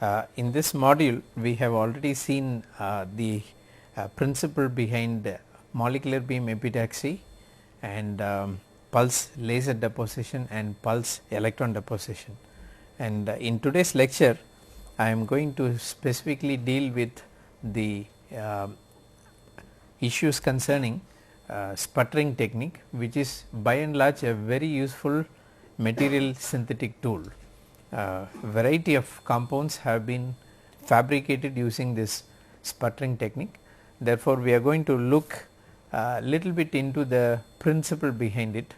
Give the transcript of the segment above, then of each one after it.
In this module we have already seen the principle behind molecular beam epitaxy and pulse laser deposition and pulse electron deposition, and in today's lecture I am going to specifically deal with the issues concerning sputtering technique, which is by and large a very useful material synthetic tool. Variety of compounds have been fabricated using this sputtering technique. Therefore, we are going to look little bit into the principle behind it,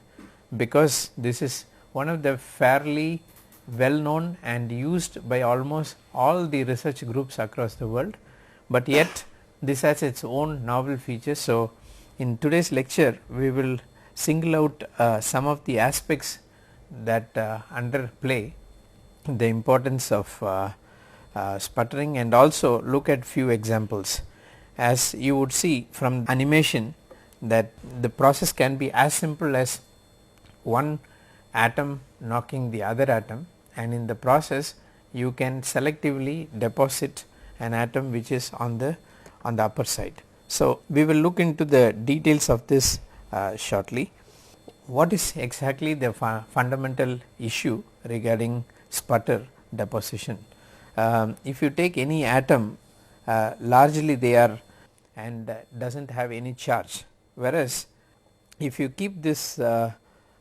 because this is one of the fairly well known and used by almost all the research groups across the world, but yet this has its own novel features. So, in today's lecture we will single out some of the aspects that underplay the importance of sputtering, and also look at few examples. As you would see from animation that the process can be as simple as one atom knocking the other atom, and in the process you can selectively deposit an atom which is on the upper side. So, we will look into the details of this shortly. What is exactly the fundamental issue regarding sputter deposition? If you take any atom, largely they are and does not have any charge, whereas if you keep this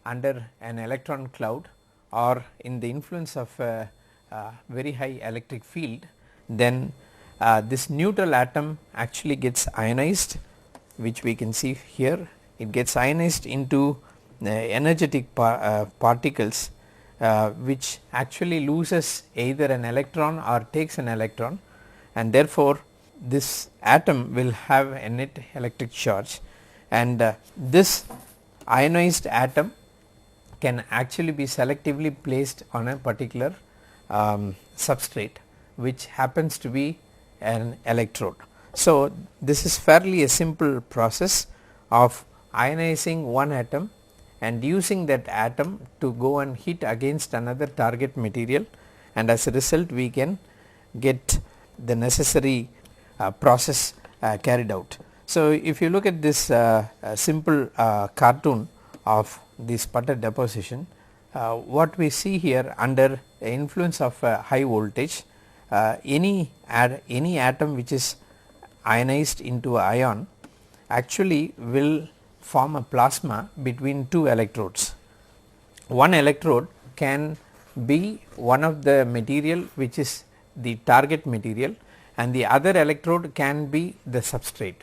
under an electron cloud or in the influence of a very high electric field, then this neutral atom actually gets ionized, which we can see here. It gets ionized into energetic particles which actually loses either an electron or takes an electron, and therefore this atom will have a net electric charge, and this ionized atom can actually be selectively placed on a particular substrate, which happens to be an electrode. So, this is fairly a simple process of ionizing one atom and using that atom to go and hit against another target material, and as a result we can get the necessary process carried out. So, if you look at this simple cartoon of the sputter deposition, what we see here under the influence of high voltage, any atom which is ionized into ion actually will form a plasma between two electrodes. One electrode can be one of the material which is the target material, and the other electrode can be the substrate.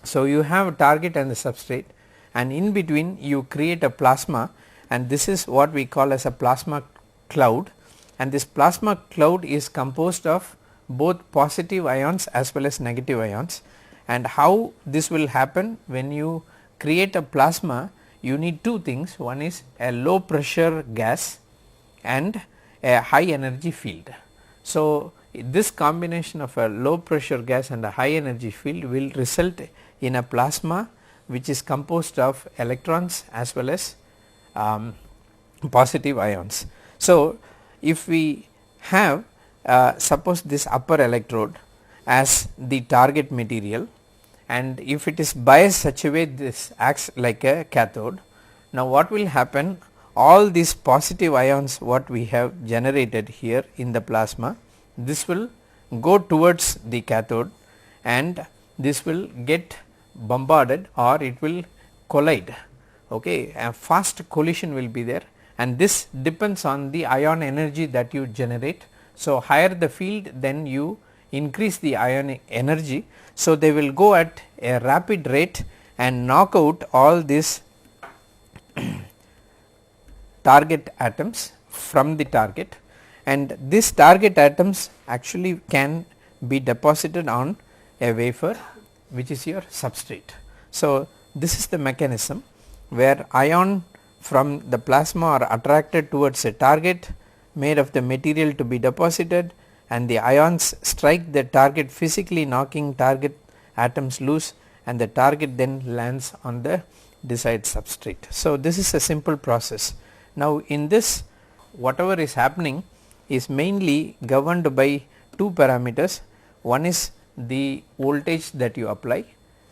So, you have a target and the substrate, and in between you create a plasma, and this is what we call as a plasma cloud, and this plasma cloud is composed of both positive ions as well as negative ions. And how this will happen? When you create a plasma, you need two things. One is a low pressure gas and a high energy field. So, this combination of a low pressure gas and a high energy field will result in a plasma which is composed of electrons as well as positive ions. So, if we have suppose this upper electrode as the target material, and if it is biased such a way this acts like a cathode, now what will happen? All these positive ions what we have generated here in the plasma, this will go towards the cathode, and this will get bombarded or it will collide. Okay, a fast collision will be there, and this depends on the ion energy that you generate. So, higher the field, then you increase the ion energy. So, they will go at a rapid rate and knock out all these target atoms from the target, and these target atoms actually can be deposited on a wafer which is your substrate. So, this is the mechanism where ion from the plasma are attracted towards a target made of the material to be deposited, and the ions strike the target physically, knocking target atoms loose, and the target then lands on the desired substrate. So, this is a simple process. Now, in this whatever is happening is mainly governed by two parameters. One is the voltage that you apply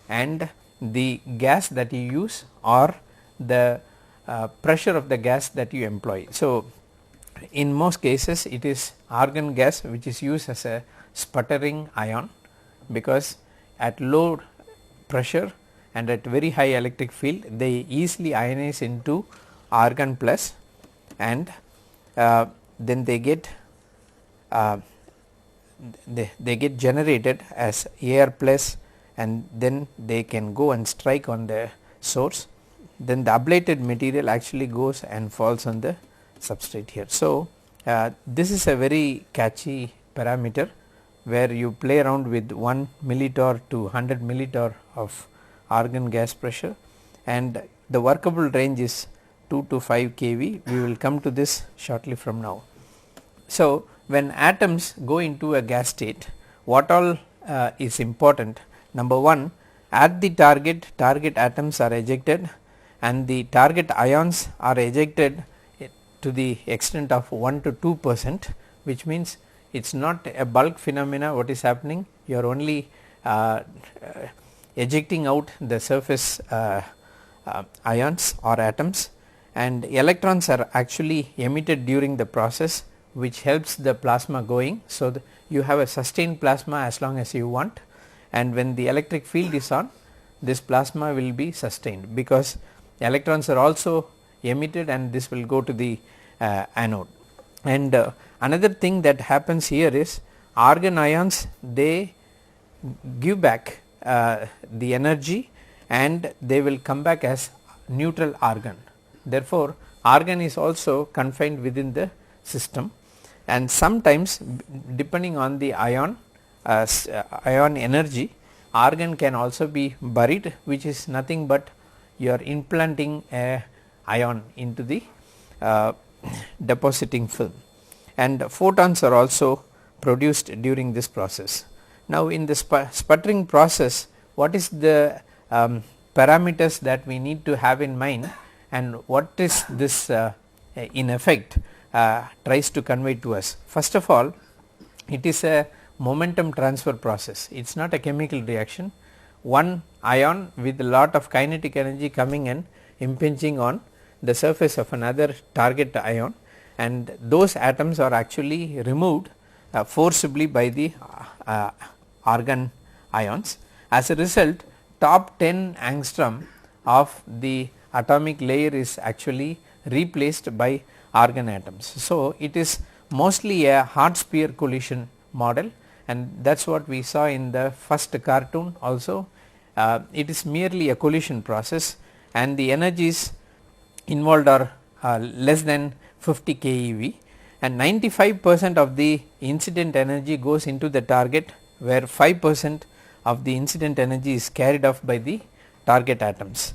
and the gas that you use or the pressure of the gas that you employ. So, in most cases it is argon gas which is used as a sputtering ion, because at low pressure and at very high electric field they easily ionize into argon plus, and then they get generated as Ar plus, and then they can go and strike on the source. Then the ablated material actually goes and falls on the substrate here. So, this is a very catchy parameter where you play around with 1 millitorr to 100 millitorr of argon gas pressure, and the workable range is 2 to 5 kV. We will come to this shortly from now. So, when atoms go into a gas state, what all is important? Number 1, at the target atoms are ejected and the target ions are ejected to the extent of 1 to 2%, which means it is not a bulk phenomena. What is happening? You are only ejecting out the surface ions or atoms, and electrons are actually emitted during the process, which helps the plasma going. So, you have a sustained plasma as long as you want, and when the electric field is on, this plasma will be sustained because electrons are also emitted and this will go to the anode. And another thing that happens here is argon ions, they give back the energy and they will come back as neutral argon. Therefore, argon is also confined within the system, and sometimes depending on the ion energy, argon can also be buried, which is nothing but you are implanting a ion into the depositing film, and photons are also produced during this process. Now, in the sputtering process, what is the parameters that we need to have in mind, and what is this in effect tries to convey to us? First of all, it is a momentum transfer process. It is not a chemical reaction. One ion with a lot of kinetic energy coming and impinging on the surface of another target ion, and those atoms are actually removed forcibly by the argon ions. As a result, top 10 angstrom of the atomic layer is actually replaced by argon atoms. So, it is mostly a hard sphere collision model, and that is what we saw in the first cartoon also. It is merely a collision process, and the energies involved are less than 50 keV, and 95% of the incident energy goes into the target, where 5% of the incident energy is carried off by the target atoms.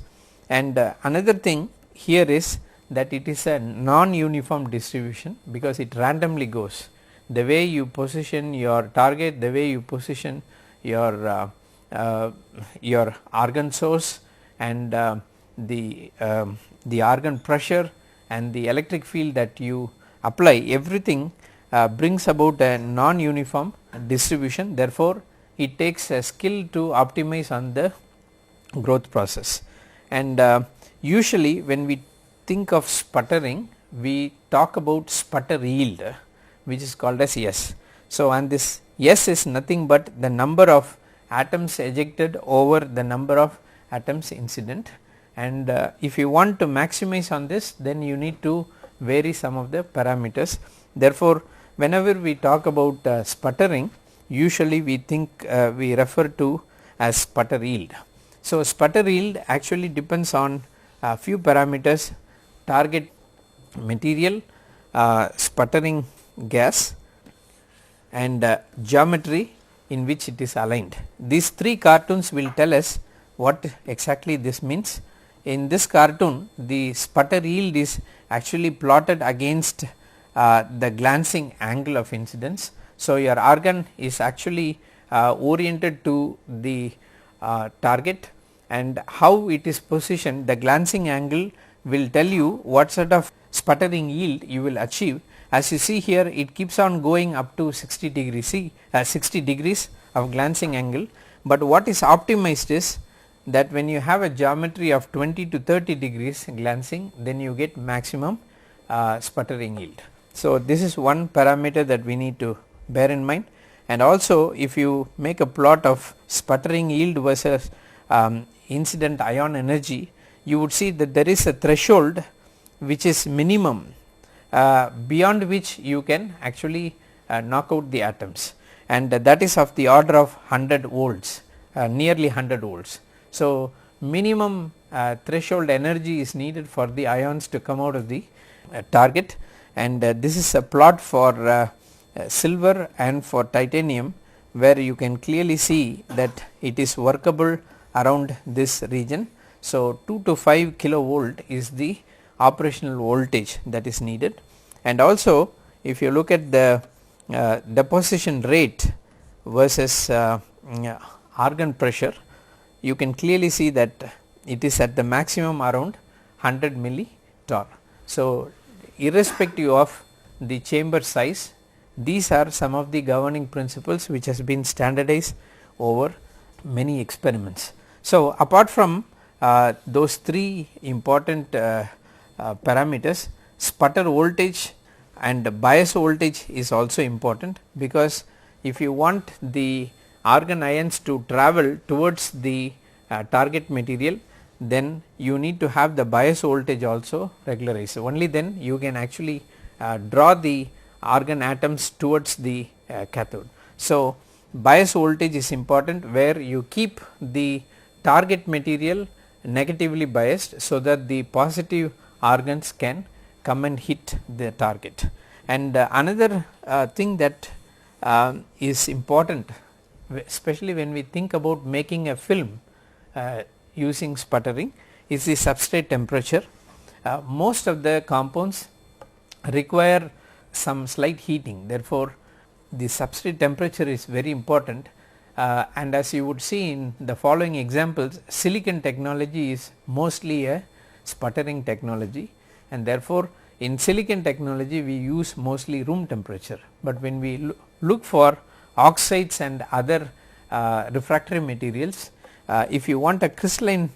And another thing here is that it is a non-uniform distribution, because it randomly goes. The way you position your target, the way you position your argon source, and the argon pressure and the electric field that you apply, everything brings about a non-uniform distribution. Therefore, it takes a skill to optimize on the growth process. And usually when we think of sputtering, we talk about sputter yield, which is called as S. So, and this S is nothing but the number of atoms ejected over the number of atoms incident, and if you want to maximize on this, then you need to vary some of the parameters. Therefore, whenever we talk about sputtering, usually we think we refer to as sputter yield. So, sputter yield actually depends on a few parameters: target material, sputtering gas, and geometry in which it is aligned. These three cartoons will tell us what exactly this means. In this cartoon, the sputter yield is actually plotted against the glancing angle of incidence. So, your argon is actually oriented to the target, and how it is positioned, the glancing angle will tell you what sort of sputtering yield you will achieve as you see here, it keeps on going up to 60 degrees 60 degrees of glancing angle, but what is optimized is that when you have a geometry of 20 to 30 degrees glancing, then you get maximum sputtering yield. So, this is one parameter that we need to bear in mind, and also if you make a plot of sputtering yield versus incident ion energy, you would see that there is a threshold which is minimum beyond which you can actually knock out the atoms, and that is of the order of 100 volts, nearly 100 volts. So, minimum threshold energy is needed for the ions to come out of the target, and this is a plot for silver and for titanium, where you can clearly see that it is workable around this region. So, 2 to 5 kilovolt is the operational voltage that is needed, and also if you look at the deposition rate versus argon pressure, you can clearly see that it is at the maximum around 100 millitorr. So, irrespective of the chamber size, these are some of the governing principles which has been standardized over many experiments. So, apart from those three important parameters, sputter voltage and bias voltage is also important, because if you want the argon ions to travel towards the target material, then you need to have the bias voltage also regularized. Only then you can actually draw the argon atoms towards the cathode. So, bias voltage is important, where you keep the target material negatively biased, so that the positive argons can come and hit the target. And another thing that is important, especially when we think about making a film using sputtering, is the substrate temperature. Most of the compounds require some slight heating, therefore, the substrate temperature is very important, and as you would see in the following examples, silicon technology is mostly a sputtering technology, and therefore, in silicon technology we use mostly room temperature, but when we look for oxides and other refractory materials, if you want a crystalline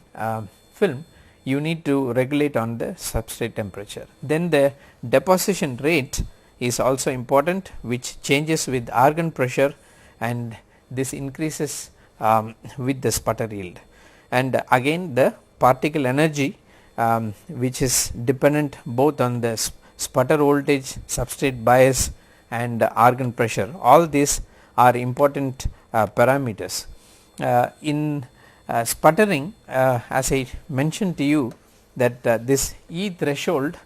film, you need to regulate on the substrate temperature. Then the deposition rate is also important, which changes with argon pressure, and this increases with the sputter yield. And again the particle energy, which is dependent both on the sputter voltage, substrate bias and argon pressure, all these are important parameters. In sputtering, as I mentioned to you, that this E threshold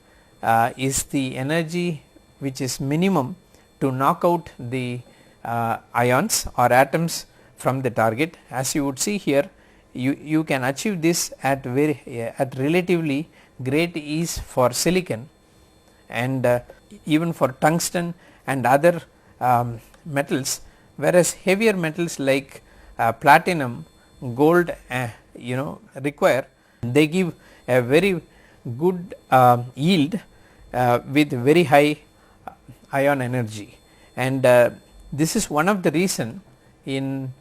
is the energy which is minimum to knock out the ions or atoms from the target. As you would see here, you can achieve this at relatively great ease for silicon, and even for tungsten and other metals, whereas heavier metals like platinum, gold require, they give a very good yield with very high ion energy, and this is one of the reason in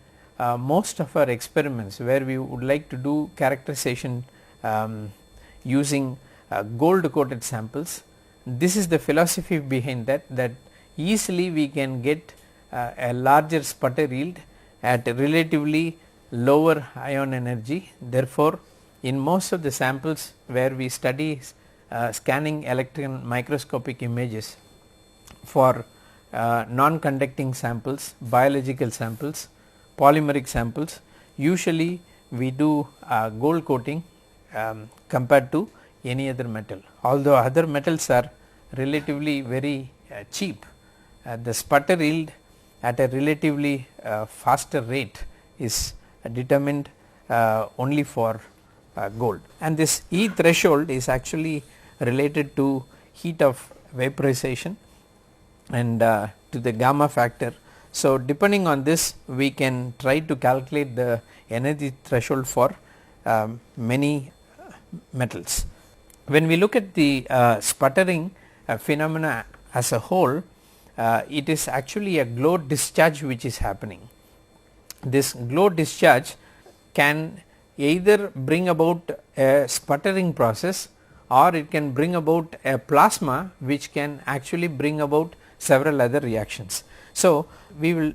most of our experiments where we would like to do characterization using gold coated samples. This is the philosophy behind that easily we can get a larger sputter yield at a relatively lower ion energy. Therefore, in most of the samples where we study scanning electron microscopic images for non-conducting samples, biological samples, polymeric samples, usually we do gold coating compared to any other metal. Although other metals are relatively very cheap, the sputter yield at a relatively faster rate is determined only for gold, and this E threshold is actually related to heat of vaporization and to the gamma factor. So, depending on this we can try to calculate the energy threshold for many metals. When we look at the sputtering phenomena as a whole, it is actually a glow discharge which is happening. This glow discharge can either bring about a sputtering process, or it can bring about a plasma which can actually bring about several other reactions. So, we will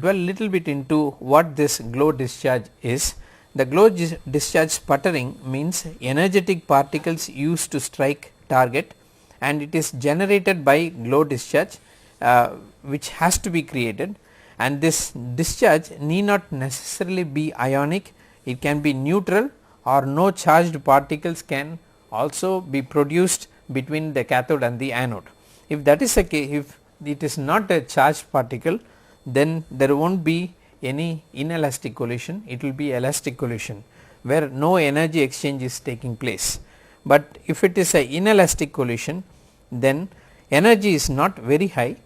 dwell little bit into what this glow discharge is. The glow discharge sputtering means energetic particles used to strike target, and it is generated by glow discharge which has to be created, and this discharge need not necessarily be ionic, it can be neutral, or no charged particles can also be produced between the cathode and the anode. If that is the case, if it is not a charged particle, then there will not be any inelastic collision, it will be elastic collision where no energy exchange is taking place. But if it is a inelastic collision, then energy is not very high,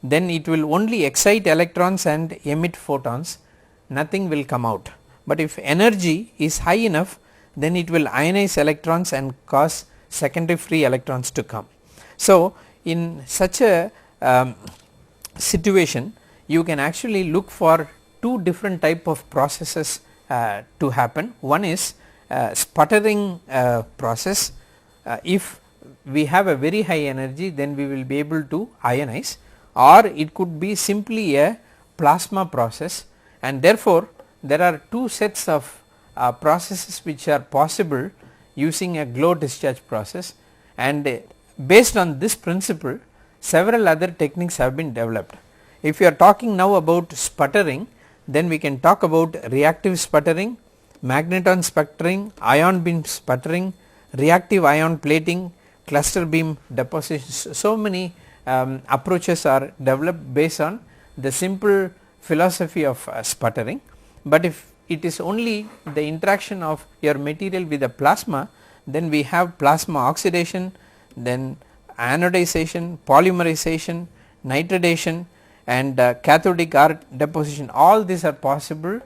then it will only excite electrons and emit photons, nothing will come out. But if energy is high enough, then it will ionize electrons and cause secondary free electrons to come. So, in such a situation, you can actually look for two different type of processes to happen. One is sputtering process. If we have a very high energy, then we will be able to ionize, or it could be simply a plasma process, and therefore, there are two sets of processes which are possible using a glow discharge process, and based on this principle several other techniques have been developed. If you are talking now about sputtering, then we can talk about reactive sputtering, magneton sputtering, ion beam sputtering, reactive ion plating, cluster beam deposition. So many approaches are developed based on the simple philosophy of sputtering. But if it is only the interaction of your material with the plasma, then we have plasma oxidation, then anodization, polymerization, nitridation, and cathodic arc deposition. All these are possible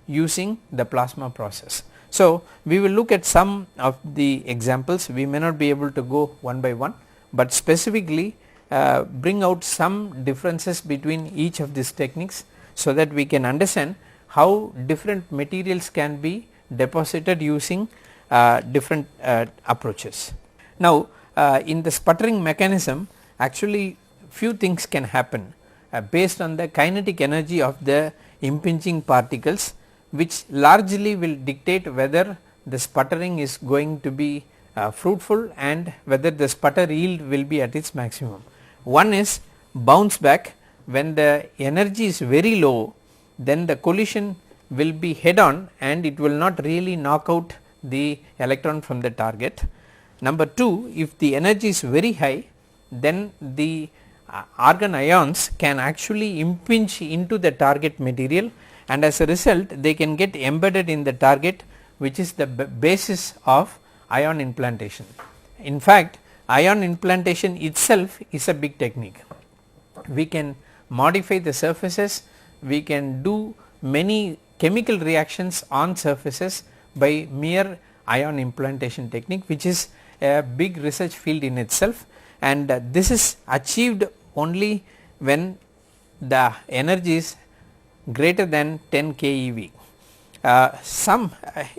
using the plasma process. So, we will look at some of the examples, we may not be able to go one by one, but specifically bring out some differences between each of these techniques, so that we can understand how different materials can be deposited using different approaches. Now, in the sputtering mechanism, actually few things can happen based on the kinetic energy of the impinging particles, which largely will dictate whether the sputtering is going to be fruitful and whether the sputter yield will be at its maximum. One is bounce back. When the energy is very low, then the collision will be head on and it will not really knock out the electron from the target. Number 2, if the energy is very high, then the argon ions can actually impinge into the target material, and as a result they can get embedded in the target, which is the basis of ion implantation. In fact, ion implantation itself is a big technique. We can modify the surfaces, we can do many chemical reactions on surfaces by mere ion implantation technique, which is a big research field in itself, and this is achieved only when the energy is greater than 10 keV.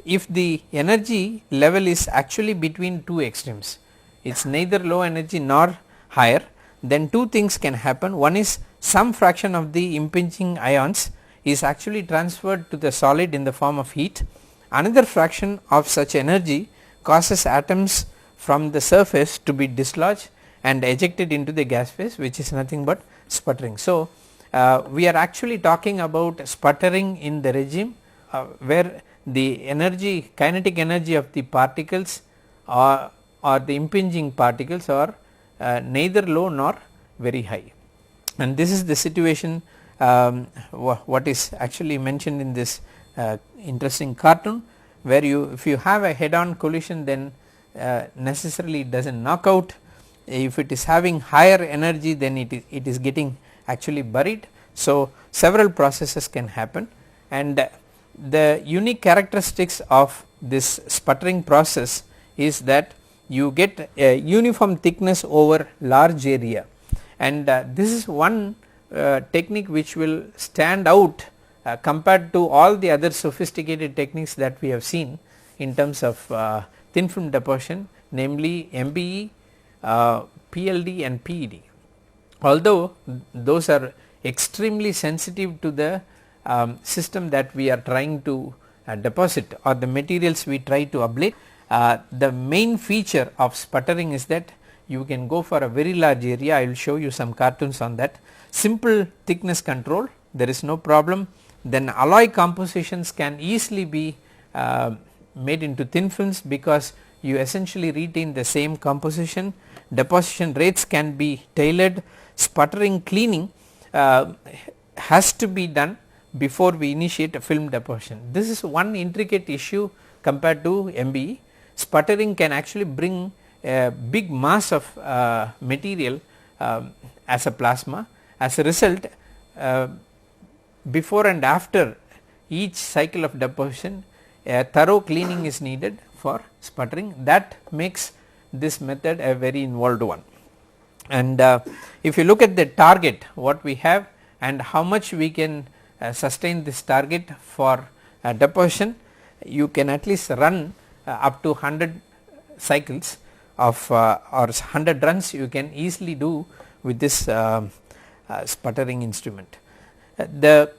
If the energy level is actually between two extremes, it is neither low energy nor higher, then two things can happen. One is some fraction of the impinging ions is actually transferred to the solid in the form of heat. Another fraction of such energy causes atoms from the surface to be dislodged and ejected into the gas phase, which is nothing but sputtering. So, we are actually talking about sputtering in the regime where the energy, kinetic energy of the particles or the impinging particles are neither low nor very high, and this is the situation what is actually mentioned in this interesting cartoon, where if you have a head on collision, then necessarily it does not knock out. If it is having higher energy, then it is getting actually buried. So, several processes can happen, and the unique characteristics of this sputtering process is that you get a uniform thickness over large area, and this is one technique which will stand out compared to all the other sophisticated techniques that we have seen in terms of thin film deposition, namely MBE, PLD and PED. Although those are extremely sensitive to the system that we are trying to deposit or the materials we try to ablate, the main feature of sputtering is that you can go for a very large area. I will show you some cartoons on that. Simple thickness control, there is no problem. Then alloy compositions can easily be made into thin films because you essentially retain the same composition. Deposition rates can be tailored. Sputtering cleaning has to be done before we initiate a film deposition. This is one intricate issue compared to MBE. Sputtering can actually bring a big mass of material as a plasma. As a result, before and after each cycle of deposition, a thorough cleaning is needed for sputtering. That makes this method a very involved one. And if you look at the target what we have and how much we can sustain this target for deposition, you can at least run up to 100 cycles of or 100 runs you can easily do with this sputtering instrument. The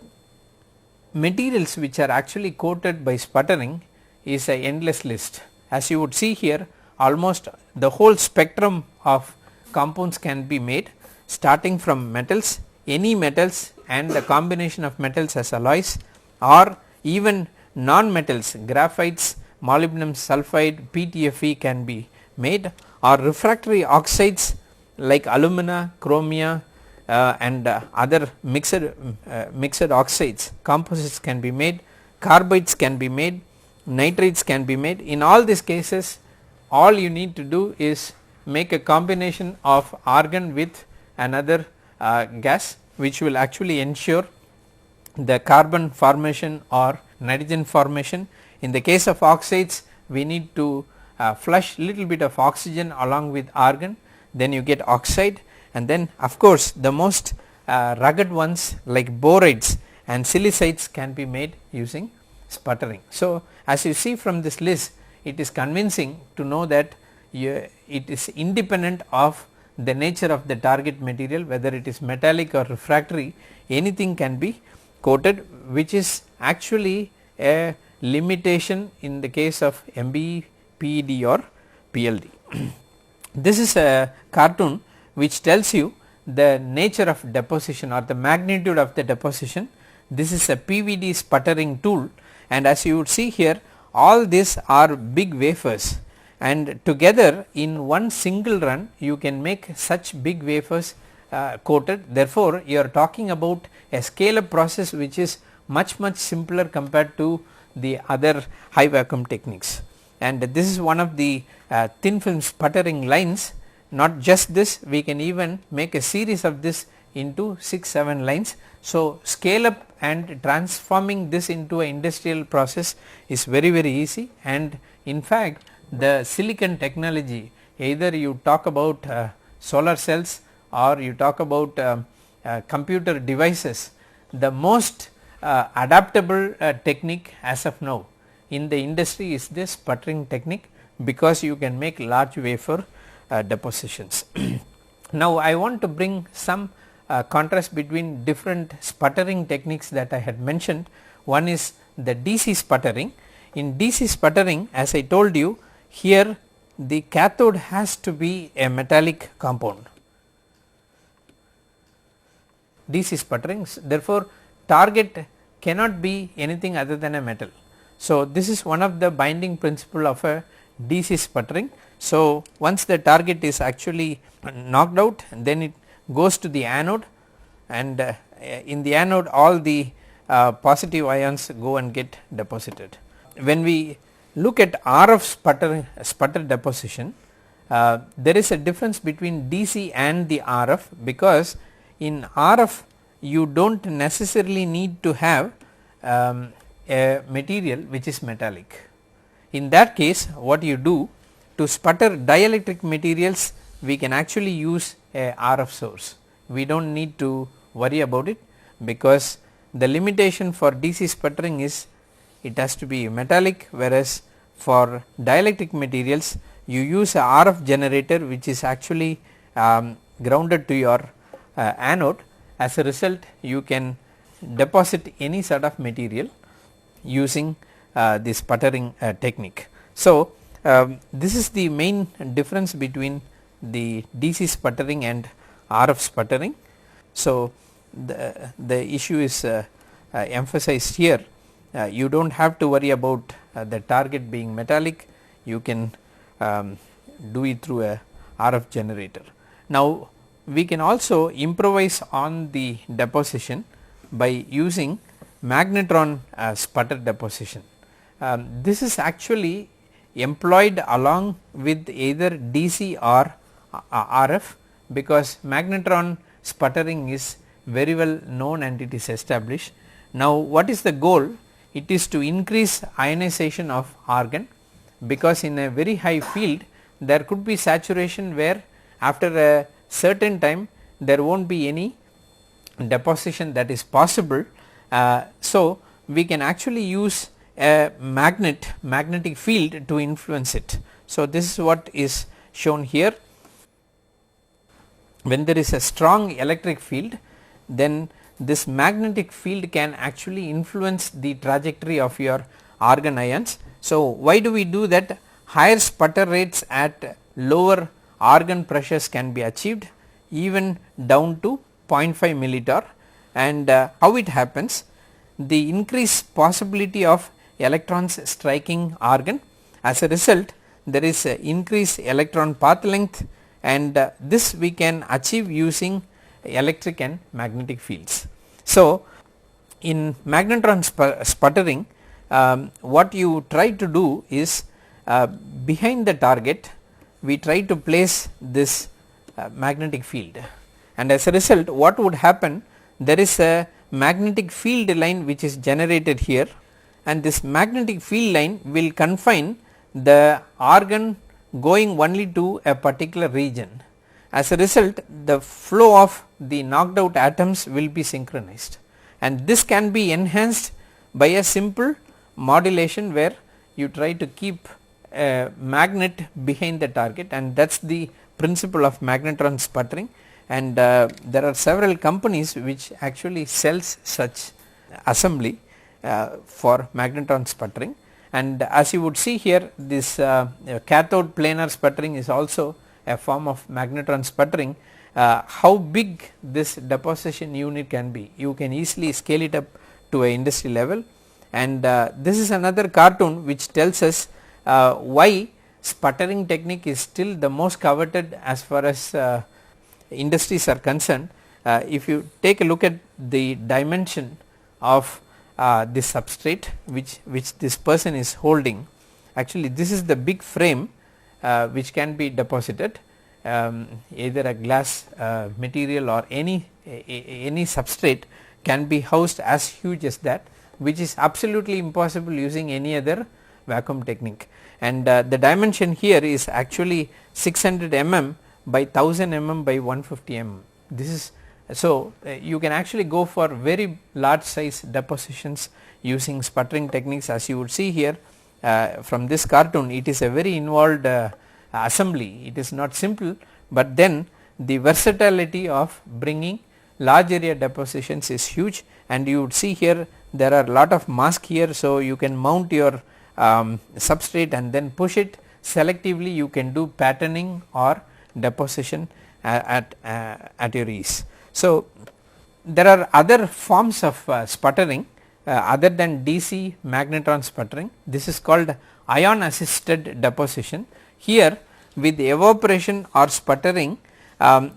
materials which are actually coated by sputtering is a endless list. As you would see here, almost the whole spectrum of compounds can be made, starting from metals, any metals and the combination of metals as alloys, or even non-metals, graphites, molybdenum sulfide, PTFE can be made, or refractory oxides like alumina, chromia and other mixed oxides, composites can be made, carbides can be made, nitrates can be made. In all these cases, all you need to do is make a combination of argon with another gas, which will actually ensure the carbon formation or nitrogen formation. In the case of oxides, we need to flush little bit of oxygen along with argon, then you get oxide. And then of course the most rugged ones like borides and silicides can be made using sputtering. So as you see from this list, it is convincing to know that it is independent of the nature of the target material, whether it is metallic or refractory, anything can be coated, which is actually a limitation in the case of MBE, PED or PLD. This is a cartoon which tells you the nature of deposition or the magnitude of the deposition. This is a PVD sputtering tool, and as you would see here, all these are big wafers, and together in one single run you can make such big wafers coated. Therefore, you are talking about a scale up process which is much simpler compared to the other high vacuum techniques. And this is one of the thin film sputtering lines. Not just this, we can even make a series of this into 6-7 lines. So scale up and transforming this into an industrial process is very easy, and in fact the silicon technology, either you talk about solar cells or you talk about computer devices, the most adaptable technique as of now in the industry is this sputtering technique, because you can make large wafer depositions. Now I want to bring some contrast between different sputtering techniques that I had mentioned. One is the DC sputtering. In DC sputtering, as I told you, here the cathode has to be a metallic compound. DC sputtering, therefore target cannot be anything other than a metal. So this is one of the binding principle of a DC sputtering. So once the target is actually knocked out, then it goes to the anode, and in the anode all the positive ions go and get deposited. When we look at RF sputter deposition, there is a difference between DC and the RF, because in RF you do not necessarily need to have a material which is metallic. In that case, what you do, to sputter dielectric materials, we can actually use a RF source. we do not need to worry about it, because the limitation for DC sputtering is it has to be metallic, whereas for dielectric materials you use a RF generator which is actually grounded to your anode. As a result, you can deposit any sort of material using the sputtering technique. So, this is the main difference between the DC sputtering and RF sputtering. So, the issue is emphasized here. You do not have to worry about the target being metallic, you can do it through a RF generator. Now, we can also improvise on the deposition by using magnetron sputter deposition. This is actually employed along with either DC or RF, because magnetron sputtering is very well known and it is established. Now, what is the goal? It is to increase ionization of argon, because in a very high field there could be saturation where after a certain time there will not be any deposition that is possible. So, we can actually use a magnetic field to influence it. So, this is what is shown here. When there is a strong electric field, then this magnetic field can actually influence the trajectory of your argon ions. So, why do we do that? Higher sputter rates at lower argon pressures can be achieved even down to 0.5 millitorr, and how it happens? The increased possibility of electrons striking argon. As a result, there is a increased electron path length, and this we can achieve using electric and magnetic fields. So, in magnetron sputtering, what you try to do is behind the target we try to place this magnetic field, and as a result what would happen, there is a magnetic field line which is generated here, and this magnetic field line will confine the argon going only to a particular region. As a result, the flow of the knocked out atoms will be synchronized, and this can be enhanced by a simple modulation where you try to keep a magnet behind the target, and that is the principle of magnetron sputtering. And there are several companies which actually sells such assembly for magnetron sputtering, and as you would see here, this cathode planar sputtering is also a form of magnetron sputtering. How big this deposition unit can be, you can easily scale it up to a industry level, and this is another cartoon which tells us why sputtering technique is still the most coveted as far as industries are concerned. If you take a look at the dimension of this substrate which this person is holding, actually this is the big frame which can be deposited, either a glass material or any substrate can be housed as huge as that, which is absolutely impossible using any other vacuum technique. And the dimension here is actually 600 mm by 1000 mm by 150 mm. This is so you can actually go for very large size depositions using sputtering techniques. As you would see here from this cartoon, it is a very involved assembly. It is not simple, but then the versatility of bringing large area depositions is huge, and you would see here there are lot of mask here. So, you can mount your substrate and then push it selectively. You can do patterning or deposition at your ease. So, there are other forms of sputtering other than DC magnetron sputtering. This is called ion assisted deposition. Here with evaporation or sputtering,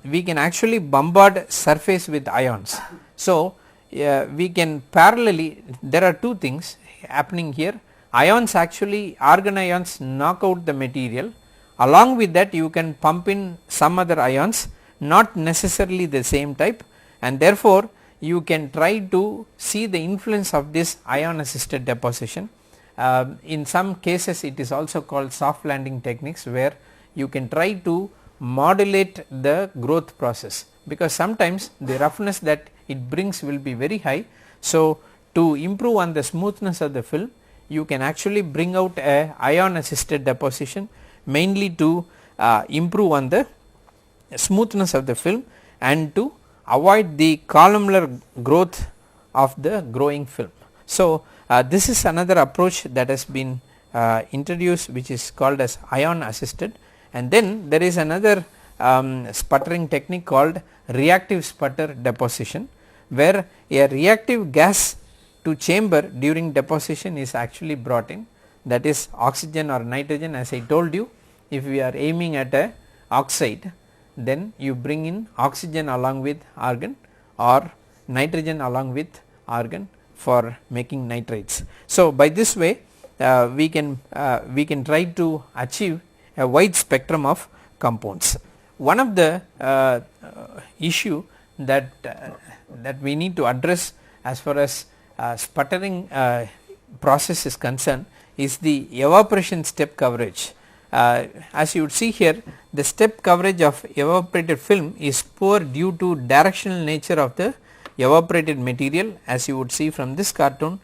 we can actually bombard surface with ions. So, we can parallelly, there are two things happening here. Ions actually, argon ions knock out the material, along with that you can pump in some other ions, not necessarily the same type, and therefore you can try to see the influence of this ion assisted deposition. In some cases it is also called soft landing techniques, where you can try to modulate the growth process. because sometimes the roughness that it brings will be very high. So, to improve on the smoothness of the film, you can actually bring out a ion assisted deposition, mainly to improve on the smoothness of the film and to avoid the columnar growth of the growing film. So, this is another approach that has been introduced, which is called as ion assisted, and then there is another sputtering technique called reactive sputter deposition, where a reactive gas to chamber during deposition is actually brought in, that is oxygen or nitrogen. As I told you, if we are aiming at a oxide, then you bring in oxygen along with argon or nitrogen along with argon for making nitrates. So, by this way we can try to achieve a wide spectrum of compounds. One of the issue that we need to address as far as sputtering process is concerned is the evaporation step coverage. As you would see here, the step coverage of evaporated film is poor due to directional nature of the evaporated material. As you would see from this cartoon,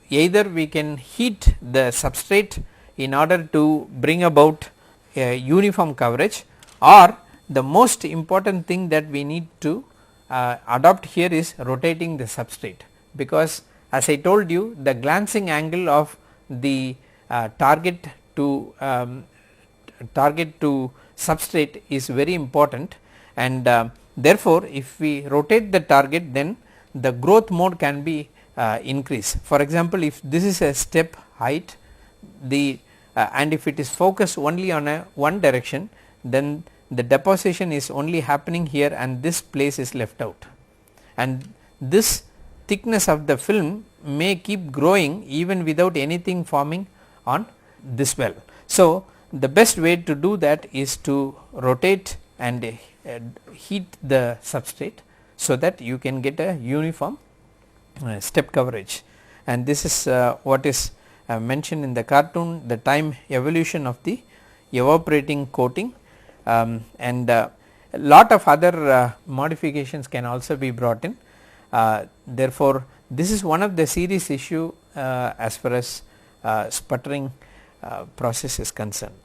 either we can heat the substrate in order to bring about a uniform coverage, or the most important thing that we need to adopt here is rotating the substrate, because as I told you, the glancing angle of the target to substrate is very important, and therefore, if we rotate the target, then the growth mode can be increased. For example, if this is a step height, the and if it is focused only on a one direction, then the deposition is only happening here and this place is left out, and this thickness of the film may keep growing even without anything forming on this well. So, the best way to do that is to rotate and heat the substrate, so that you can get a uniform step coverage, and this is what is mentioned in the cartoon, the time evolution of the evaporating coating, and a lot of other modifications can also be brought in. Therefore, this is one of the serious issue as far as sputtering process is concerned.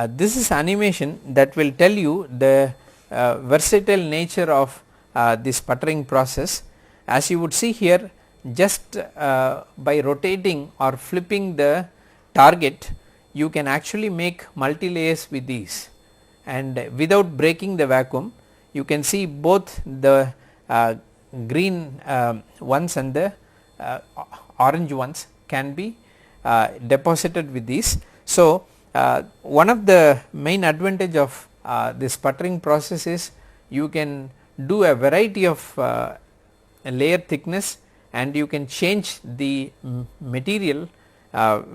This is animation that will tell you the versatile nature of the sputtering process. As you would see here, just by rotating or flipping the target, you can actually make multi layers with these, and without breaking the vacuum, you can see both the green ones and the orange ones can be deposited with these. So, one of the main advantage of this sputtering process is you can do a variety of layer thickness, and you can change the material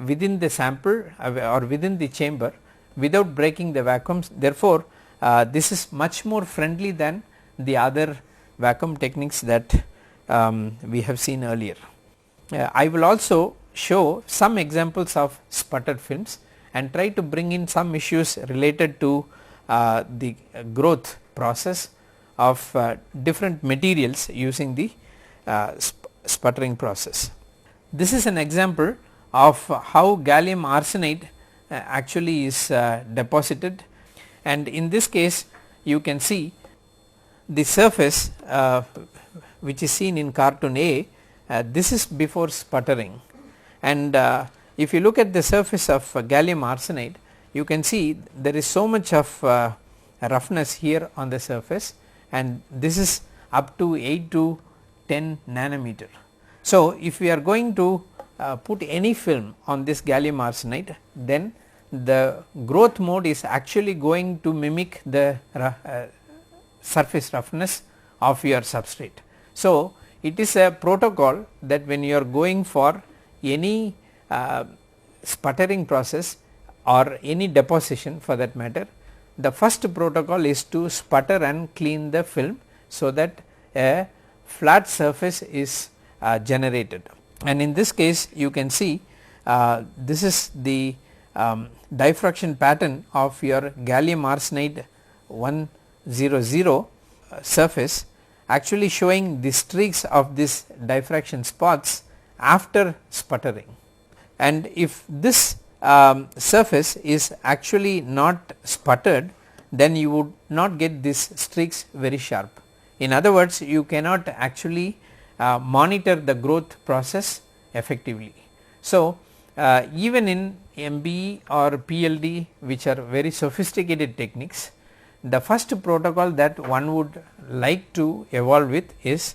within the sample or within the chamber without breaking the vacuums. Therefore, this is much more friendly than the other vacuum techniques that we have seen earlier. I will also show some examples of sputtered films and try to bring in some issues related to the growth process of different materials using the sputtering process. This is an example of how gallium arsenide actually is deposited, and in this case you can see the surface which is seen in cartoon A. This is before sputtering, and if you look at the surface of gallium arsenide, you can see there is so much of roughness here on the surface, and this is up to 8 to 10 nanometer. So, if we are going to put any film on this gallium arsenide, then the growth mode is actually going to mimic the surface roughness of your substrate. So, it is a protocol that when you are going for any sputtering process or any deposition for that matter, the first protocol is to sputter and clean the film, so that a flat surface is generated. And in this case you can see this is the diffraction pattern of your gallium arsenide 1 0 surface actually showing the streaks of this diffraction spots after sputtering. And if this surface is actually not sputtered, then you would not get these streaks very sharp. In other words, you cannot actually monitor the growth process effectively. So, even in MBE or PLD, which are very sophisticated techniques, the first protocol that one would like to evolve with is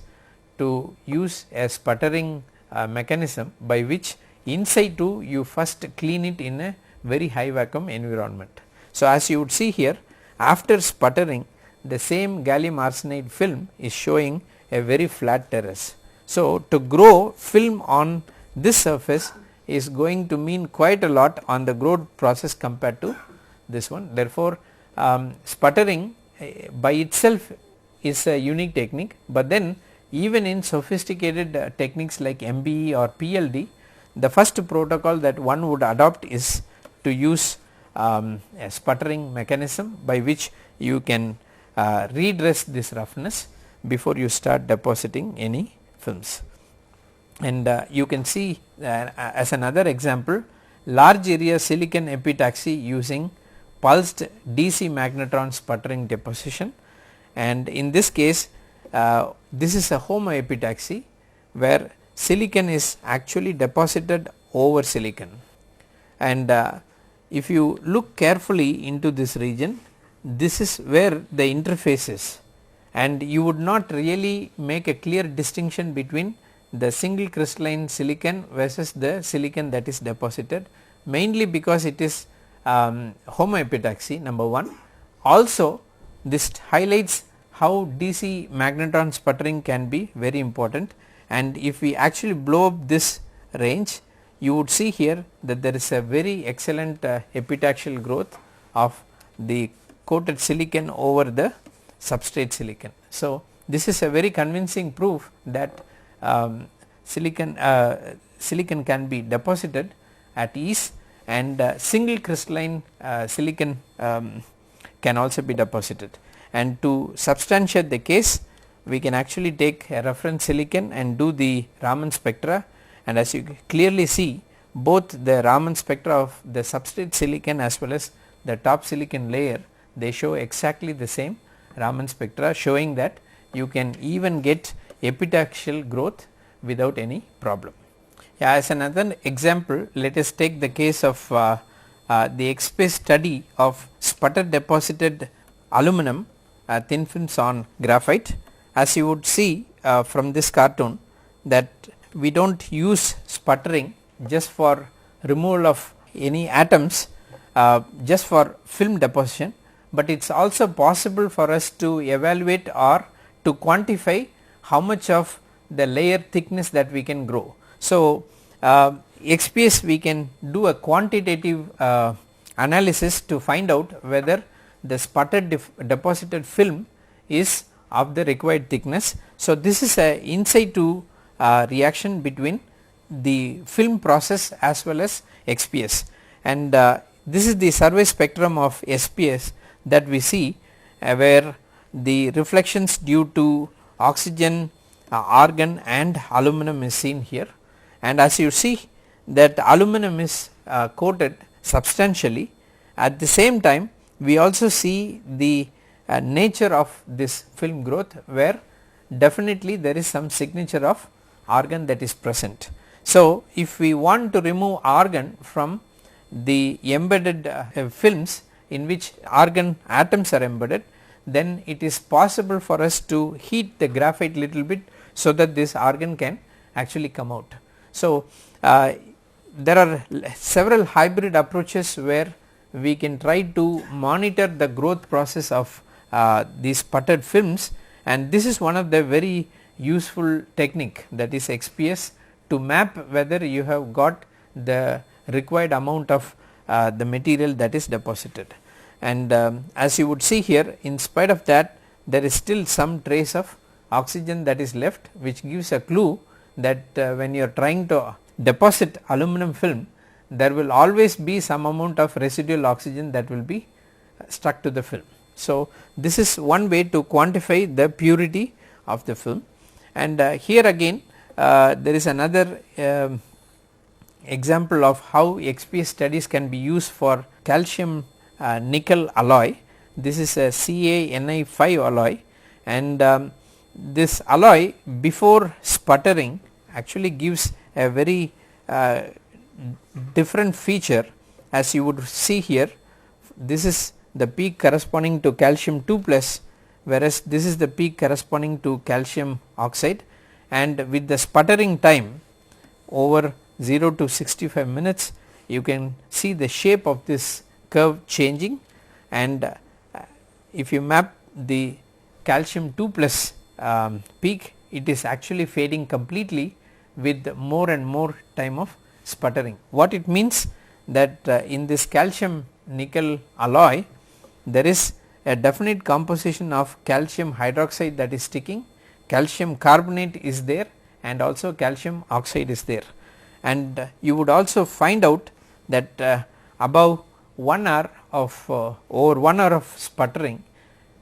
to use a sputtering mechanism by which in situ you first clean it in a very high vacuum environment. So, as you would see here, after sputtering, the same gallium arsenide film is showing a very flat terrace. So, to grow film on this surface is going to mean quite a lot on the growth process compared to this one. Therefore, sputtering by itself is a unique technique, but then even in sophisticated techniques like MBE or PLD, the first protocol that one would adopt is to use a sputtering mechanism by which you can redress this roughness before you start depositing any films. And you can see as another example, large area silicon epitaxy using pulsed DC magnetron sputtering deposition, and in this case this is a homoepitaxy where silicon is actually deposited over silicon. And if you look carefully into this region, this is where the interface is, and you would not really make a clear distinction between the single crystalline silicon versus the silicon that is deposited, mainly because it is homoepitaxy, number one. Also this highlights how DC magnetron sputtering can be very important, and if we actually blow up this range, you would see here that there is a very excellent epitaxial growth of the coated silicon over the substrate silicon. So, this is a very convincing proof that silicon can be deposited at ease, and single crystalline silicon can also be deposited. And to substantiate the case, we can actually take a reference silicon and do the Raman spectra, and as you clearly see, both the Raman spectra of the substrate silicon as well as the top silicon layer, they show exactly the same Raman spectra, showing that you can even get epitaxial growth without any problem. As another example, let us take the case of the XPS study of sputter deposited aluminum thin films on graphite. As you would see from this cartoon, that we do not use sputtering just for removal of any atoms, just for film deposition, but it is also possible for us to evaluate or to quantify how much of the layer thickness that we can grow. So, XPS we can do a quantitative analysis to find out whether the sputtered deposited film is of the required thickness. So, this is a in situ reaction between the film process as well as XPS, and this is the survey spectrum of SPS that we see, where the reflections due to oxygen, argon and aluminum is seen here, and as you see that aluminum is coated substantially. At the same time, we also see the nature of this film growth, where definitely there is some signature of argon that is present. So, if we want to remove argon from the embedded films in which argon atoms are embedded, then it is possible for us to heat the graphite little bit so that this argon can actually come out. So, there are several hybrid approaches where we can try to monitor the growth process of these sputtered films, and this is one of the very useful technique, that is XPS, to map whether you have got the required amount of the material that is deposited. And as you would see here, in spite of that, there is still some trace of oxygen that is left, which gives a clue that when you are trying to deposit aluminum film, there will always be some amount of residual oxygen that will be stuck to the film. So, this is one way to quantify the purity of the film, and here again there is another example of how XPS studies can be used for calcium nickel alloy. This is a CaNi5 alloy, and this alloy before sputtering actually gives a very different feature, as you would see here. This is the peak corresponding to calcium 2 plus, whereas this is the peak corresponding to calcium oxide, and with the sputtering time over 0 to 65 minutes you can see the shape of this curve changing, and if you map the calcium 2 plus peak, it is actually fading completely with more and more time of sputtering. What it means that in this calcium nickel alloy there is a definite composition of calcium hydroxide that is sticking, calcium carbonate is there, and also calcium oxide is there. And you would also find out that above 1 hour of over 1 hour of sputtering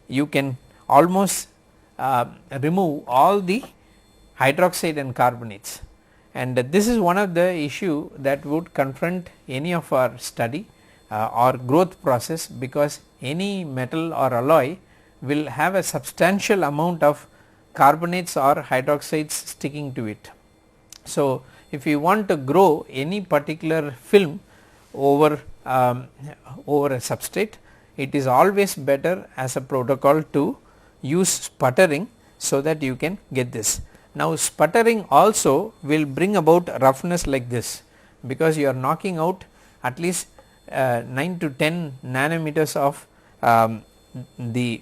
you can almost remove all the hydroxide and carbonates, and this is one of the issue that would confront any of our study or growth process, because any metal or alloy will have a substantial amount of carbonates or hydroxides sticking to it. So, if you want to grow any particular film over over a substrate, it is always better as a protocol to use sputtering so that you can get this. Now, sputtering also will bring about roughness like this, because you are knocking out at least 9 to 10 nanometers of the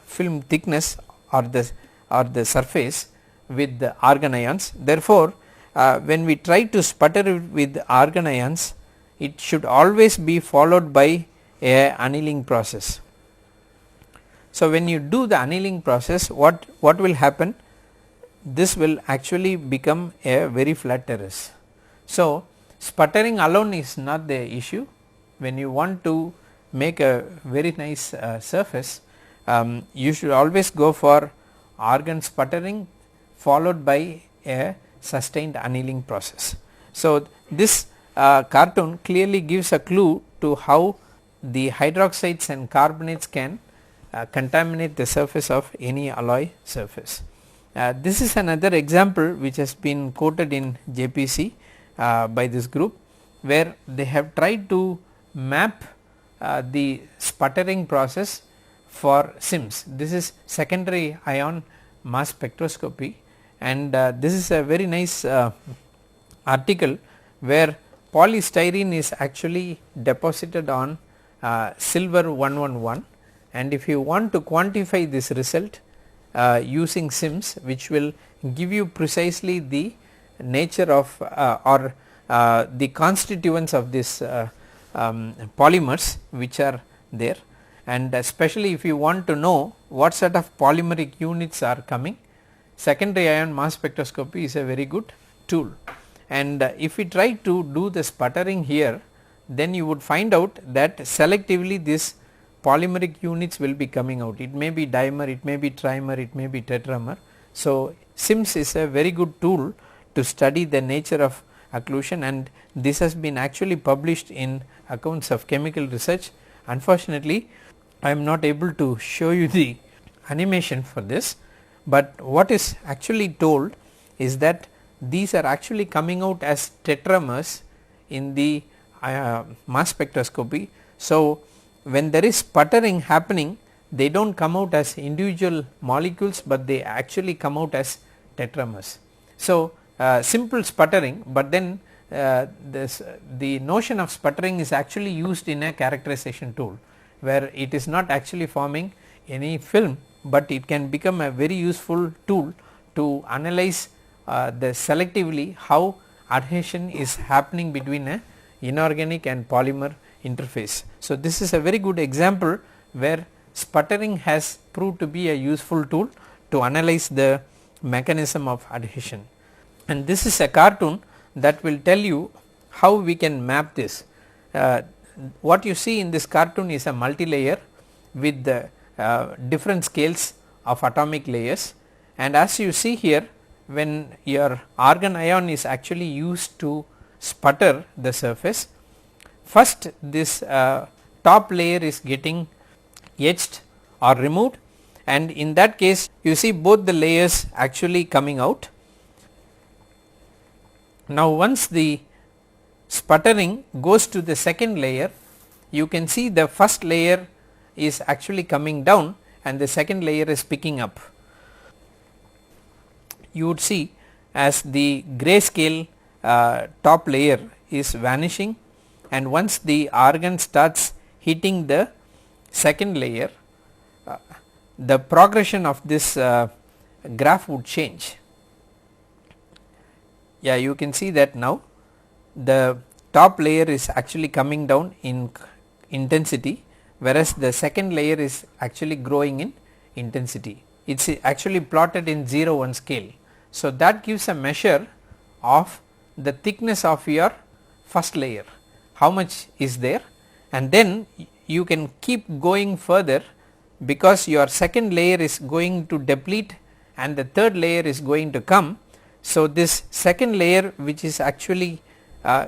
film thickness or the surface with the argon ions. Therefore, when we try to sputter with argon ions, it should always be followed by a annealing process. So, when you do the annealing process, what will happen? This will actually become a very flat terrace. So, sputtering alone is not the issue. When you want to make a very nice surface, you should always go for argon sputtering followed by a sustained annealing process. So, this cartoon clearly gives a clue to how the hydroxides and carbonates can contaminate the surface of any alloy surface. This is another example which has been quoted in JPC by this group, where they have tried to map the sputtering process for SIMS. This is secondary ion mass spectroscopy, and this is a very nice article where polystyrene is actually deposited on silver 111, and if you want to quantify this result using SIMS, which will give you precisely the nature of or the constituents of this polymers which are there, and especially if you want to know what sort of polymeric units are coming, secondary ion mass spectroscopy is a very good tool. And if we try to do the sputtering here, then you would find out that selectively this polymeric units will be coming out. It may be dimer, it may be trimer, it may be tetramer. So, SIMS is a very good tool to study the nature of occlusion, and this has been actually published in accounts of chemical research. Unfortunately, I am not able to show you the animation for this, but what is actually told is that these are actually coming out as tetramers in the mass spectroscopy. So, when there is sputtering happening, they do not come out as individual molecules, but they actually come out as tetramers. So, simple sputtering, but then the notion of sputtering is actually used in a characterization tool, where it is not actually forming any film, but it can become a very useful tool to analyze the selectively how adhesion is happening between a inorganic and polymer interface. So, this is a very good example where sputtering has proved to be a useful tool to analyze the mechanism of adhesion, and this is a cartoon that will tell you how we can map this. What you see in this cartoon is a multi-layer with the different scales of atomic layers, and as you see here, when your argon ion is actually used to sputter the surface, first this top layer is getting etched or removed, and in that case you see both the layers actually coming out. Now, once the sputtering goes to the second layer, you can see the first layer is actually coming down and the second layer is picking up. You would see as the grayscale top layer is vanishing, and once the argon starts hitting the second layer, the progression of this graph would change. Yeah, you can see that now the top layer is actually coming down in intensity, whereas the second layer is actually growing in intensity. It is actually plotted in 0 1 scale. So, that gives a measure of the thickness of your first layer, how much is there, and then you can keep going further because your second layer is going to deplete and the third layer is going to come. So, this second layer, which is actually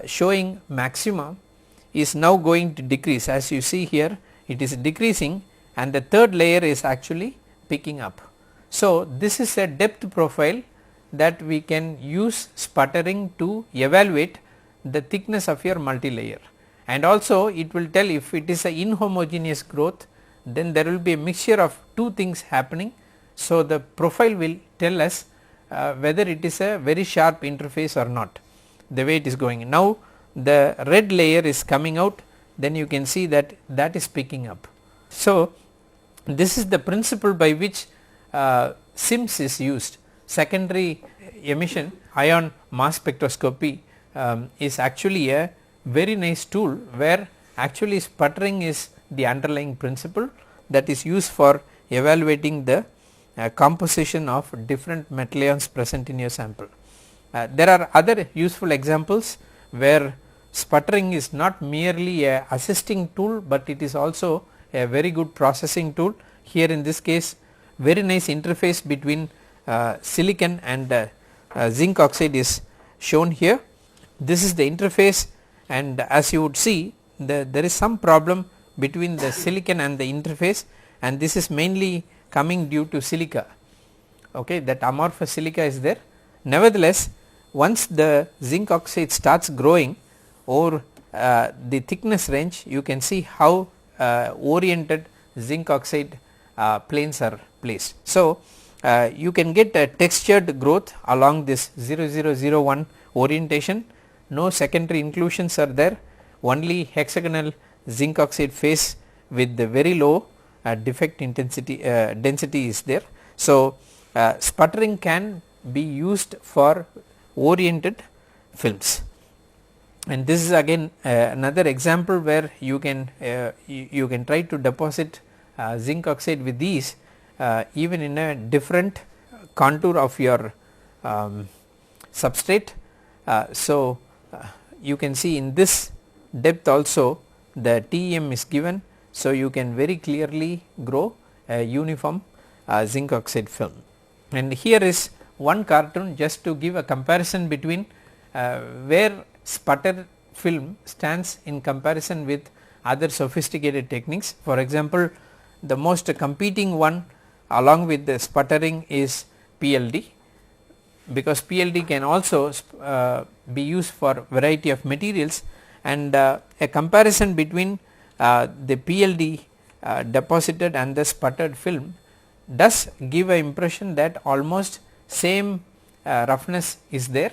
showing maximum, is now going to decrease. As you see here, it is decreasing and the third layer is actually picking up. So, this is a depth profile that we can use sputtering to evaluate the thickness of your multilayer, and also it will tell if it is a inhomogeneous growth, then there will be a mixture of two things happening. So, the profile will tell us whether it is a very sharp interface or not, the way it is going. Now, the red layer is coming out, then you can see that that is picking up. So, this is the principle by which SIMS is used. Secondary emission ion mass spectroscopy is actually a very nice tool, where actually sputtering is the underlying principle that is used for evaluating the composition of different metal ions present in your sample. There are other useful examples where sputtering is not merely a assisting tool, but it is also a very good processing tool. Here in this case, very nice interface between silicon and zinc oxide is shown here. This is the interface, and as you would see, there is some problem between the silicon and the interface, and this is mainly coming due to silica. Okay, that amorphous silica is there. Nevertheless, once the zinc oxide starts growing over the thickness range, you can see how oriented zinc oxide planes are placed. So, you can get a textured growth along this 0001 orientation. No secondary inclusions are there, only hexagonal zinc oxide phase with the very low defect intensity density is there. So, sputtering can be used for oriented films, and this is again another example where you can try to deposit zinc oxide with these even in a different contour of your substrate. So, you can see in this depth also the TEM is given. So, you can very clearly grow a uniform zinc oxide film, and here is one cartoon just to give a comparison between where sputter film stands in comparison with other sophisticated techniques. For example, the most competing one along with the sputtering is PLD, because PLD can also be used for variety of materials, and a comparison between the PLD deposited and the sputtered film does give an impression that almost same roughness is there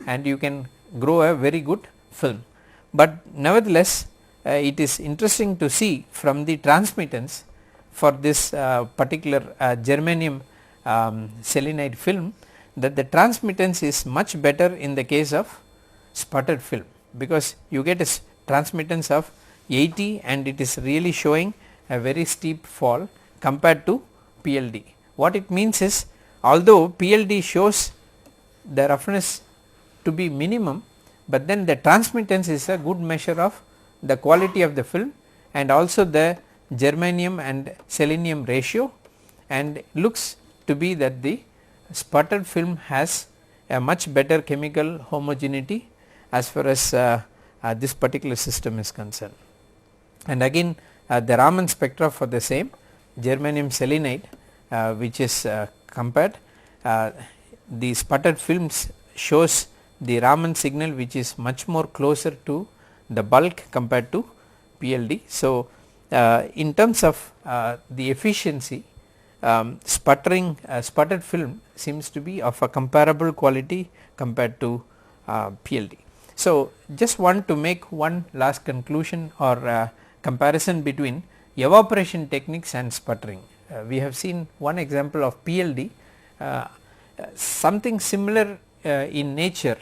and you can grow a very good film. But nevertheless, it is interesting to see from the transmittance for this particular germanium selenide film that the transmittance is much better in the case of sputtered film, because you get a transmittance of 80 and it is really showing a very steep fall compared to PLD. What it means is, although PLD shows the roughness to be minimum, but then the transmittance is a good measure of the quality of the film and also the germanium and selenium ratio, and looks to be that the sputtered film has a much better chemical homogeneity as far as this particular system is concerned. And again the Raman spectra for the same germanium selenide which is compared, the sputtered films shows the Raman signal which is much more closer to the bulk compared to PLD. So, in terms of the efficiency, sputtered film seems to be of a comparable quality compared to PLD. So, just want to make one last conclusion or comparison between evaporation techniques and sputtering. We have seen one example of PLD, something similar in nature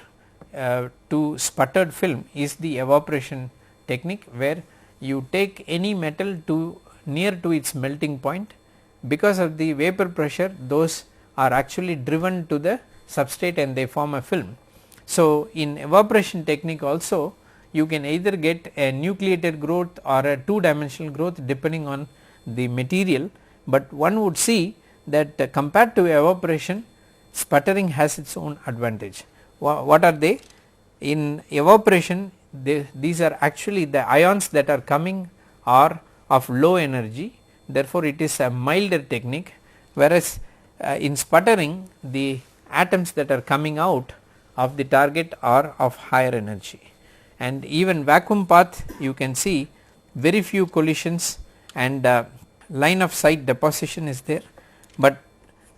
to sputtered film is the evaporation technique, where you take any metal to near to its melting point. Because of the vapor pressure, those are actually driven to the substrate and they form a film. So, in evaporation technique also you can either get a nucleated growth or a two dimensional growth depending on the material, but one would see that compared to evaporation, sputtering has its own advantage. What are they? In evaporation, these are actually the ions that are coming are of low energy, therefore it is a milder technique, whereas in sputtering the atoms that are coming out of the target are of higher energy. And even vacuum path you can see very few collisions and line of sight deposition is there, but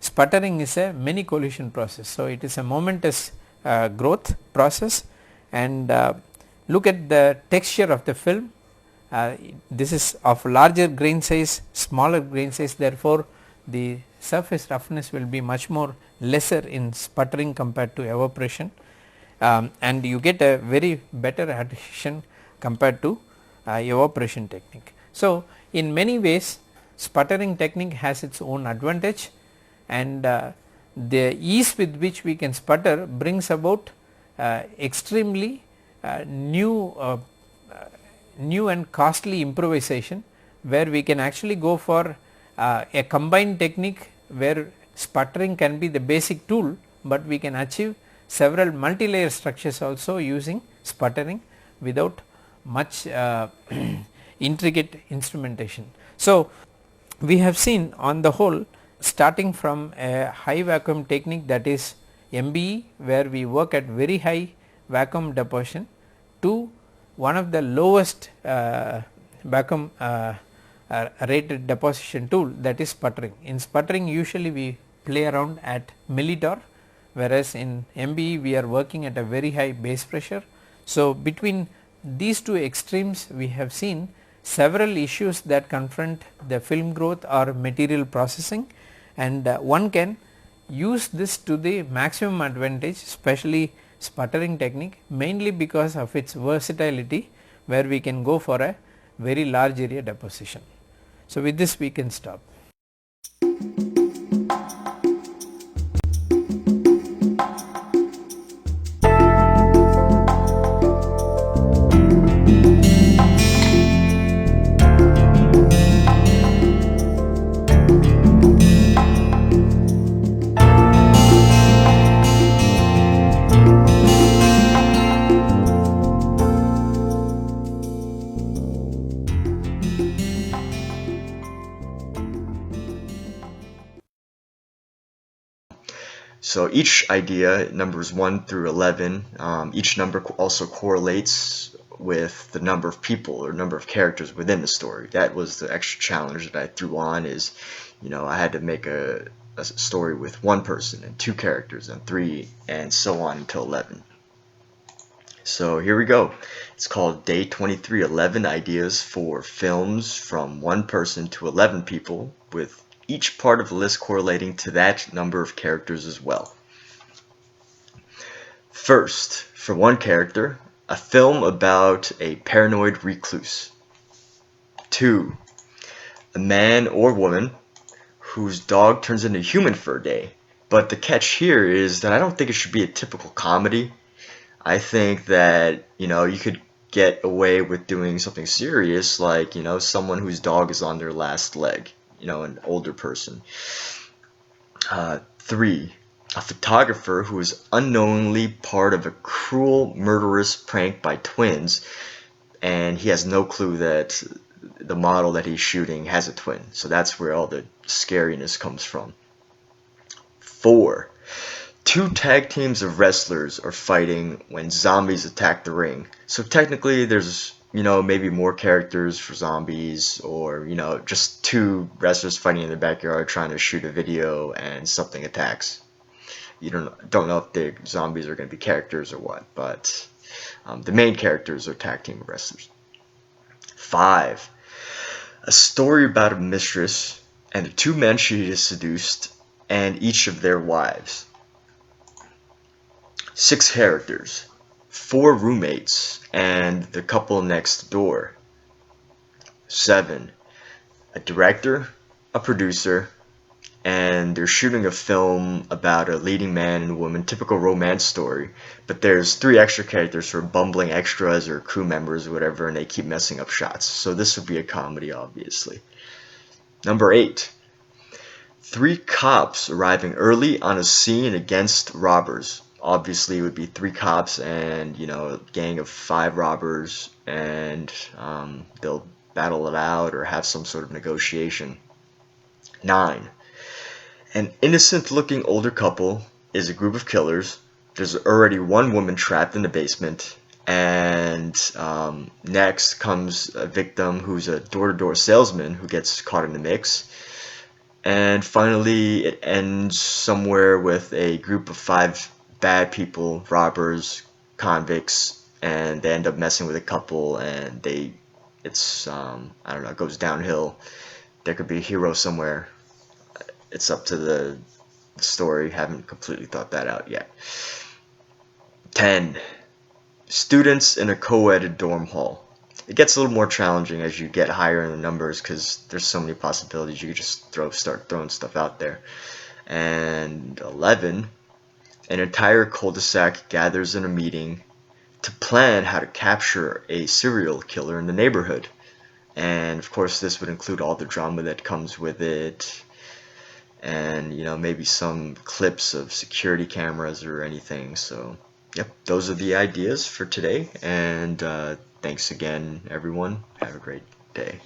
sputtering is a many collision process. So, it is a momentous growth process, and look at the texture of the film. This is of larger grain size, smaller grain size, therefore the surface roughness will be much more lesser in sputtering compared to evaporation, and you get a very better adhesion compared to evaporation technique. So, in many ways sputtering technique has its own advantage, and the ease with which we can sputter brings about extremely new and costly improvisation, where we can actually go for a combined technique where sputtering can be the basic tool, but we can achieve several multi-layer structures also using sputtering without much intricate instrumentation. So, we have seen on the whole, starting from a high vacuum technique, that is MBE, where we work at very high vacuum deposition, to one of the lowest vacuum rated deposition tool, that is sputtering. In sputtering usually we play around at millitorr, whereas in MBE we are working at a very high base pressure. So, between these two extremes we have seen several issues that confront the film growth or material processing, and one can use this to the maximum advantage, especially sputtering technique, mainly because of its versatility, where we can go for a very large area deposition. So, with this we can stop. So each idea, numbers 1 through 11, each number also correlates with the number of people or number of characters within the story. That was the extra challenge that I threw on, is, I had to make a story with one person and two characters and three and so on until 11. So here we go. It's called Day 23, 11 ideas for films from one person to 11 people, with each part of the list correlating to that number of characters as well. First, for one character, a film about a paranoid recluse. 2, a man or woman whose dog turns into a human for a day. But the catch here is that I don't think it should be a typical comedy. I think that, you could get away with doing something serious, like, someone whose dog is on their last leg, an older person. 3. A photographer who is unknowingly part of a cruel, murderous prank by twins, and he has no clue that the model that he's shooting has a twin. So that's where all the scariness comes from. 4. 2 tag teams of wrestlers are fighting when zombies attack the ring. So technically there's, maybe more characters for zombies, or, just 2 wrestlers fighting in the backyard trying to shoot a video and something attacks. You don't know if the zombies are going to be characters or what, but the main characters are tag team wrestlers. 5. A story about a mistress and the 2 men she has seduced and each of their wives. 6 characters, 4 roommates, and the couple next door. 7. A director, a producer, and they're shooting a film about a leading man and woman, typical romance story, but there's 3 extra characters who are bumbling extras or crew members or whatever, and they keep messing up shots. So this would be a comedy, obviously. Number 8. 3 cops arriving early on a scene against robbers. Obviously, it would be 3 cops and, a gang of 5 robbers, and they'll battle it out or have some sort of negotiation. 9. An innocent-looking older couple is a group of killers. There's already 1 woman trapped in the basement, and next comes a victim who's a door-to-door salesman who gets caught in the mix. And finally, it ends somewhere with a group of 5 bad people, robbers, convicts, and they end up messing with a couple, and it's I don't know, it goes downhill. There could be a hero somewhere. It's up to the story. Haven't completely thought that out yet. 10. Students in a co-ed dorm hall. It gets a little more challenging as you get higher in the numbers because there's so many possibilities. You could just start throwing stuff out there. And 11. An entire cul-de-sac gathers in a meeting to plan how to capture a serial killer in the neighborhood. And of course this would include all the drama that comes with it, and maybe some clips of security cameras or anything. So yep, those are the ideas for today, and thanks again everyone. Have a great day.